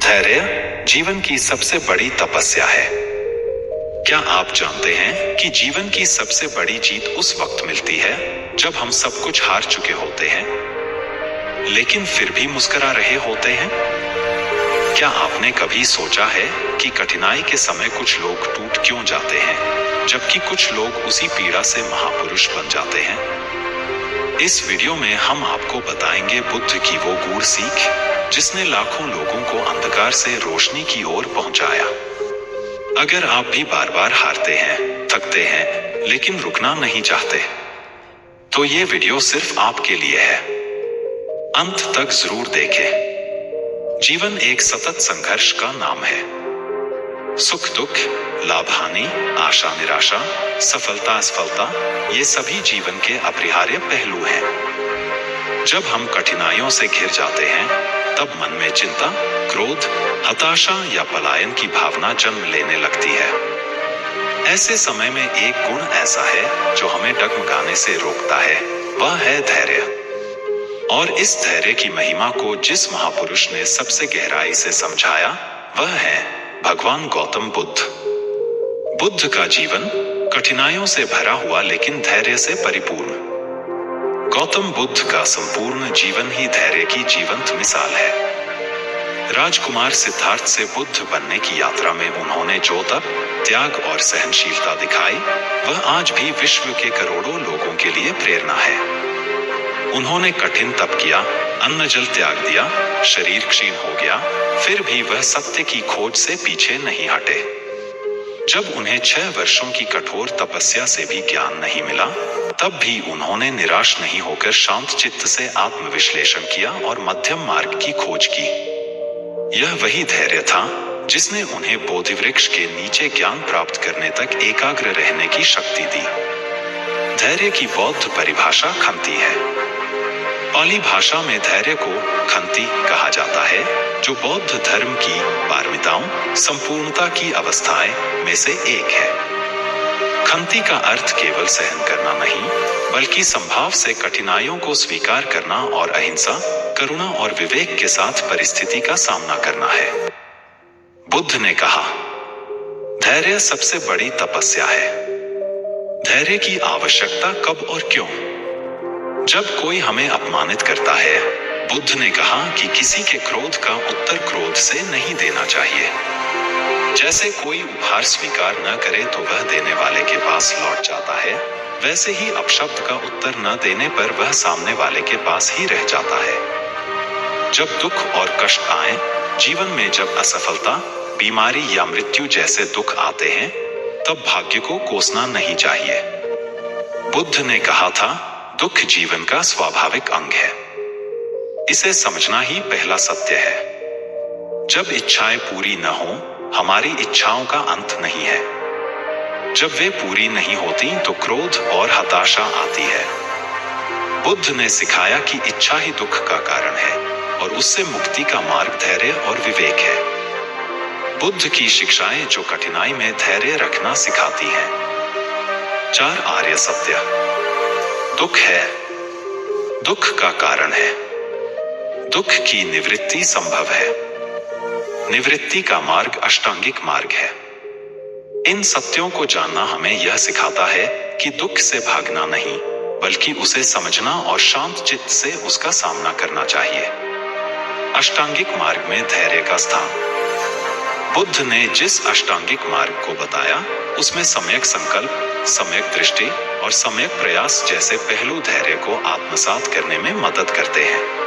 धैर्य जीवन की सबसे बड़ी तपस्या है। क्या आप जानते हैं कि जीवन की सबसे बड़ी जीत उस वक्त मिलती है जब हम सब कुछ हार चुके होते हैं लेकिन फिर भी मुस्कुरा रहे होते हैं? क्या आपने कभी सोचा है कि कठिनाई के समय कुछ लोग टूट क्यों जाते हैं जबकि कुछ लोग उसी पीड़ा से महापुरुष बन जाते हैं? इस वीडियो में हम आपको बताएंगे बुद्ध की वो गूढ़ सीख जिसने लाखों लोगों को अंधकार से रोशनी की ओर पहुंचाया। अगर आप भी बार बार हारते हैं, थकते हैं, लेकिन रुकना नहीं चाहते, तो ये वीडियो सिर्फ आपके लिए है। अंत तक जरूर देखें। जीवन एक सतत संघर्ष का नाम है। सुख दुख, लाभ हानि, आशा निराशा, सफलता असफलता, ये सभी जीवन के अपरिहार्य पहलू हैं। जब हम कठिनाइयों से घिर जाते हैं तब मन में चिंता, क्रोध, हताशा या पलायन की भावना जन्म लेने लगती है। ऐसे समय में एक गुण ऐसा है जो हमें डगमगाने से रोकता है, वह है धैर्य। और इस धैर्य की महिमा को जिस महापुरुष ने सबसे गहराई से समझाया वह है भगवान गौतम बुद्ध। बुद्ध का जीवन कठिनाइयों से भरा हुआ लेकिन धैर्य से परिपूर्ण। गौतम बुद्ध का संपूर्ण जीवन ही धैर्य की जीवंत मिसाल है। राजकुमार सिद्धार्थ से बुद्ध बनने की यात्रा में उन्होंने जो तप, त्याग और सहनशीलता दिखाई, वह आज भी विश्व के करोड़ों लोगों के लिए प्रेरणा है। उन्होंने कठिन तप किया, अन्न जल त्याग दिया, शरीर क्षीण हो गया, फिर भी वह सत्य की खोज से पीछे नहीं हटे। जब उन्हें 6 वर्षों की कठोर तपस्या से भी ज्ञान नहीं मिला, तब भी उन्होंने निराश नहीं होकर शांत चित्त से आत्मविश्लेषण किया और मध्यम मार्ग की खोज की। यह वही धैर्य था जिसने उन्हें बोधिवृक्ष के नीचे ज्ञान प्राप्त करने तक एकाग्र रहने की शक्ति दी। धैर्य की बौद्ध परिभाषा खंती है। पाली भाषा में धैर्य को खंती कहा जाता है, जो बौद्ध धर्म की पारमिताओं, संपूर्णता की अवस्थाएं में से एक है। खंती का अर्थ केवल सहन करना नहीं, बल्कि संभाव से कठिनाइयों को स्वीकार करना और अहिंसा, करुणा और विवेक के साथ परिस्थिति का सामना करना है। बुद्ध ने कहा, धैर्य सबसे बड़ी तपस्या है। धैर्य की आवश्यकता कब और क्यों? जब कोई हमें अपमानित करता है, बुद्ध ने कहा कि किसी के क्रोध का उत्तर क्रोध से नहीं देना चाहिए। जैसे कोई उपहार स्वीकार न करे तो वह देने वाले के पास लौट जाता है, वैसे ही अपशब्द का उत्तर न देने पर वह सामने वाले के पास ही रह जाता है। जब दुख और कष्ट आए, जीवन में जब असफलता, बीमारी या मृत्यु जैसे दुख आते हैं, तब भाग्य को कोसना नहीं चाहिए। बुद्ध ने कहा था, दुख जीवन का स्वाभाविक अंग है। इसे समझना ही पहला सत्य है। जब इच्छाएं पूरी न हो, हमारी इच्छाओं का अंत नहीं है। जब वे पूरी नहीं होती तो क्रोध और हताशा आती है। बुद्ध ने सिखाया कि इच्छा ही दुख का कारण है और उससे मुक्ति का मार्ग धैर्य और विवेक है। बुद्ध की शिक्षाएं जो कठिनाई में धैर्य रखना सिखाती हैं। 4 आर्य सत्य। दुख है, दुख का कारण है। दुख की निवृत्ति संभव है। निवृत्ति का मार्ग अष्टांगिक मार्ग है। इन सत्यों को जानना हमें यह सिखाता है कि दुख से भागना नहीं, बल्कि उसे समझना और शांत चित्त से उसका सामना करना चाहिए। अष्टांगिक मार्ग में धैर्य का स्थान। बुद्ध ने जिस अष्टांगिक मार्ग को बताया, उसमें सम्यक संकल्प, सम्यक दृष्टि और सम्यक प्रयास जैसे पहलू धैर्य को आत्मसात करने में मदद करते हैं।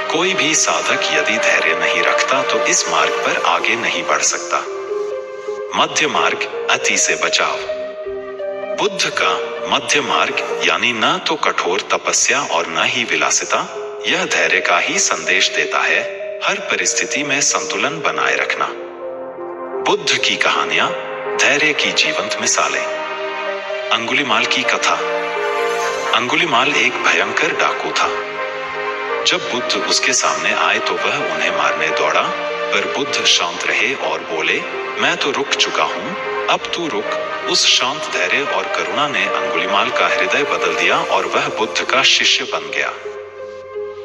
कोई भी साधक यदि धैर्य नहीं रखता तो इस मार्ग पर आगे नहीं बढ़ सकता। मध्य मार्ग, अति से बचाव। बुद्ध का मध्य मार्ग यानी न तो कठोर तपस्या और न ही विलासिता, यह धैर्य का ही संदेश देता है, हर परिस्थिति में संतुलन बनाए रखना। बुद्ध की कहानियां, धैर्य की जीवंत मिसालें। अंगुलीमाल की कथा। अंगुलीमाल एक भयंकर डाकू था। जब बुद्ध उसके सामने आए तो वह उन्हें मारने दौड़ा, पर बुद्ध शांत रहे और बोले, मैं तो रुक चुका हूं, अब तू रुक। उस शांत धैर्य और करुणा ने अंगुलीमाल का हृदय बदल दिया और वह बुद्ध का शिष्य बन गया।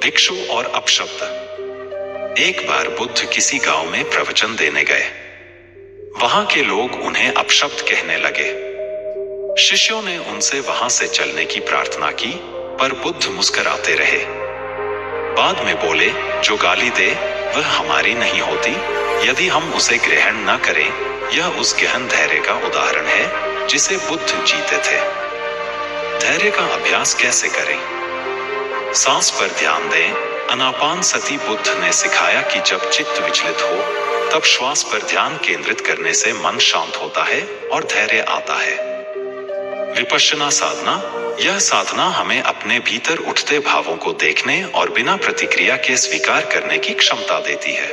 भिक्षु और अपशब्द। एक बार बुद्ध किसी गांव में प्रवचन देने गए। वहां के लोग उन्हें अपशब्द कहने लगे। शिष्यों ने उनसे वहां से चलने की प्रार्थना की, पर बुद्ध मुस्कुराते रहे। बाद में बोले, जो गाली दे वह हमारी नहीं होती, यदि हम उसे ग्रहण न करें। यह उस गहन धैर्य का उदाहरण है जिसे बुद्ध जीते थे। धैर्य का अभ्यास कैसे करें? सांस पर ध्यान दें। आनापान सती बुद्ध ने सिखाया कि जब चित्त विचलित हो तब श्वास पर ध्यान केंद्रित करने से मन शांत होता है और धैर्य आता है। विपश्यना साधना, यह साधना हमें अपने भीतर उठते भावों को देखने और बिना प्रतिक्रिया के स्वीकार करने की क्षमता देती है।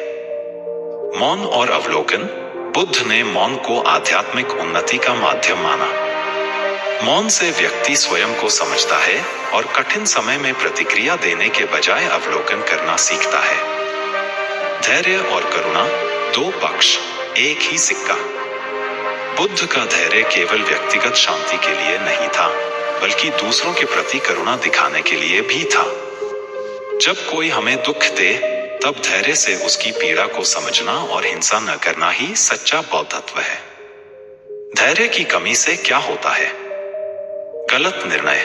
मौन और अवलोकन, बुद्ध ने मौन को आध्यात्मिक उन्नति का माध्यम माना। मौन से व्यक्ति स्वयं को समझता है और कठिन समय में प्रतिक्रिया देने के बजाय अवलोकन करना सीखता है। धैर्य और करुणा, दो पक्ष एक ही सिक्का। बुद्ध का धैर्य केवल व्यक्तिगत शांति के लिए नहीं था, बल्कि दूसरों के प्रति करुणा दिखाने के लिए भी था। जब कोई हमें दुख दे तब धैर्य से उसकी पीड़ा को समझना और हिंसा न करना ही सच्चा बौद्धत्व है। धैर्य की कमी से क्या होता है? गलत निर्णय,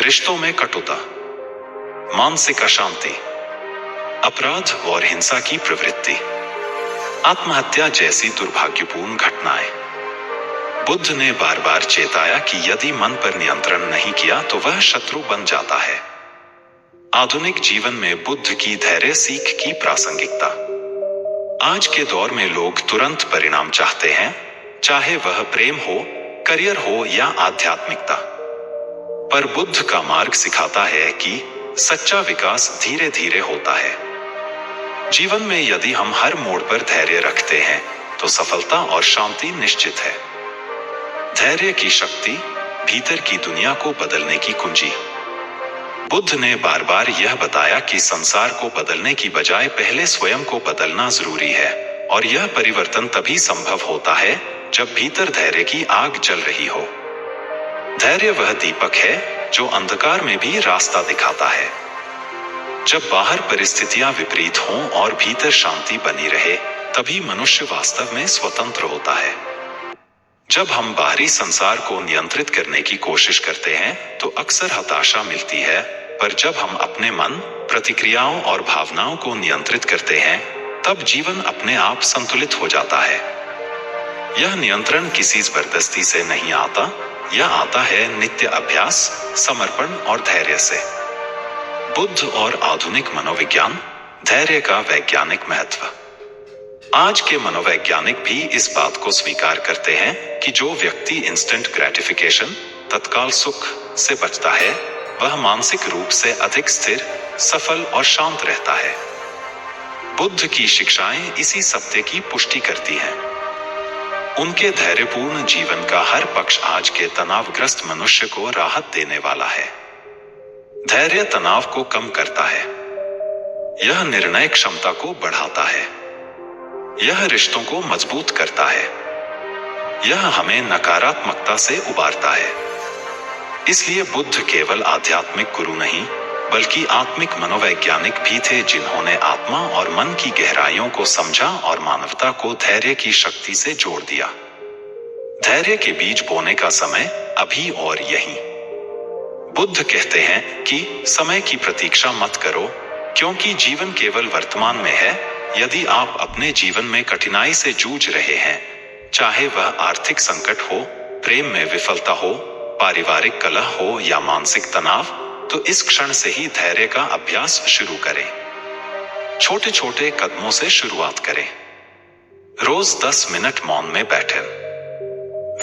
रिश्तों में कटुता, मानसिक अशांति, अपराध और हिंसा की प्रवृत्ति, आत्महत्या जैसी दुर्भाग्यपूर्ण घटनाएं। बुद्ध ने बार बार चेताया कि यदि मन पर नियंत्रण नहीं किया तो वह शत्रु बन जाता है। आधुनिक जीवन में बुद्ध की धैर्य सीख की प्रासंगिकता। आज के दौर में लोग तुरंत परिणाम चाहते हैं, चाहे वह प्रेम हो, करियर हो या आध्यात्मिकता। पर बुद्ध का मार्ग सिखाता है कि सच्चा विकास धीरे धीरे होता है। जीवन में यदि हम हर मोड़ पर धैर्य रखते हैं तो सफलता और शांति निश्चित है। धैर्य की शक्ति, भीतर की दुनिया को बदलने की कुंजी। बुद्ध ने बार बार यह बताया कि संसार को बदलने की बजाय पहले स्वयं को बदलना जरूरी है, और यह परिवर्तन तभी संभव होता है जब भीतर धैर्य की आग जल रही हो। धैर्य वह दीपक है जो अंधकार में भी रास्ता दिखाता है। जब बाहर परिस्थितियां विपरीत हों और भीतर शांति बनी रहे, तभी मनुष्य वास्तव में स्वतंत्र होता है। जब हम बाहरी संसार को नियंत्रित करने की कोशिश करते हैं तो अक्सर हताशा मिलती है, पर जब हम अपने मन, प्रतिक्रियाओं और भावनाओं को नियंत्रित करते हैं तब जीवन अपने आप संतुलित हो जाता है। यह नियंत्रण किसी जबरदस्ती से नहीं आता, यह आता है नित्य अभ्यास, समर्पण और धैर्य से। बुद्ध और आधुनिक मनोविज्ञान, धैर्य का वैज्ञानिक महत्व। आज के मनोवैज्ञानिक भी इस बात को स्वीकार करते हैं कि जो व्यक्ति इंस्टेंट ग्रेटिफिकेशन, तत्काल सुख से बचता है, वह मानसिक रूप से अधिक स्थिर, सफल और शांत रहता है। बुद्ध की शिक्षाएं इसी सत्य की पुष्टि करती हैं। उनके धैर्यपूर्ण जीवन का हर पक्ष आज के तनावग्रस्त मनुष्य को राहत देने वाला है। धैर्य तनाव को कम करता है। यह निर्णय क्षमता को बढ़ाता है। यह रिश्तों को मजबूत करता है। यह हमें नकारात्मकता से उबारता है। इसलिए बुद्ध केवल आध्यात्मिक गुरु नहीं, बल्कि आत्मिक मनोवैज्ञानिक भी थे जिन्होंने आत्मा और मन की गहराइयों को समझा और मानवता को धैर्य की शक्ति से जोड़ दिया। धैर्य के बीज बोने का समय अभी और यहीं। बुद्ध कहते हैं कि समय की प्रतीक्षा मत करो, क्योंकि जीवन केवल वर्तमान में है। यदि आप अपने जीवन में कठिनाई से जूझ रहे हैं, चाहे वह आर्थिक संकट हो, प्रेम में विफलता हो, पारिवारिक कलह हो या मानसिक तनाव, तो इस क्षण से ही धैर्य का अभ्यास शुरू करें। छोटे छोटे कदमों से शुरुआत करें। रोज 10 मिनट मौन में बैठें।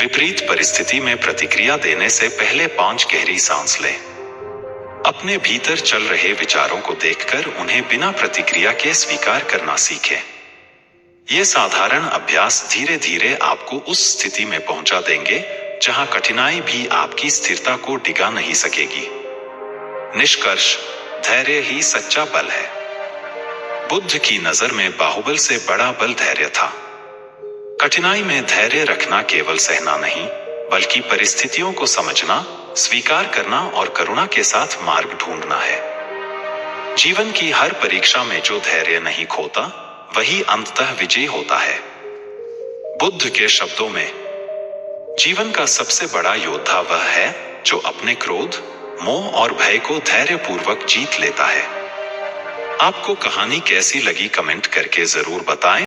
विपरीत परिस्थिति में प्रतिक्रिया देने से पहले 5 गहरी सांस लें। अपने भीतर चल रहे विचारों को देखकर उन्हें बिना प्रतिक्रिया के स्वीकार करना सीखें। ये साधारण अभ्यास धीरे धीरे आपको उस स्थिति में पहुंचा देंगे जहां कठिनाई भी आपकी स्थिरता को डिगा नहीं सकेगी। निष्कर्ष, धैर्य ही सच्चा बल है। बुद्ध की नजर में बाहुबल से बड़ा बल धैर्य था। कठिनाई में धैर्य रखना केवल सहना नहीं, बल्कि परिस्थितियों को समझना, स्वीकार करना और करुणा के साथ मार्ग ढूंढना है। जीवन की हर परीक्षा में जो धैर्य नहीं खोता, वही अंततः विजयी होता है। बुद्ध के शब्दों में, जीवन का सबसे बड़ा योद्धा वह है जो अपने क्रोध, मोह और भय को धैर्यपूर्वक जीत लेता है। आपको कहानी कैसी लगी कमेंट करके जरूर बताएं।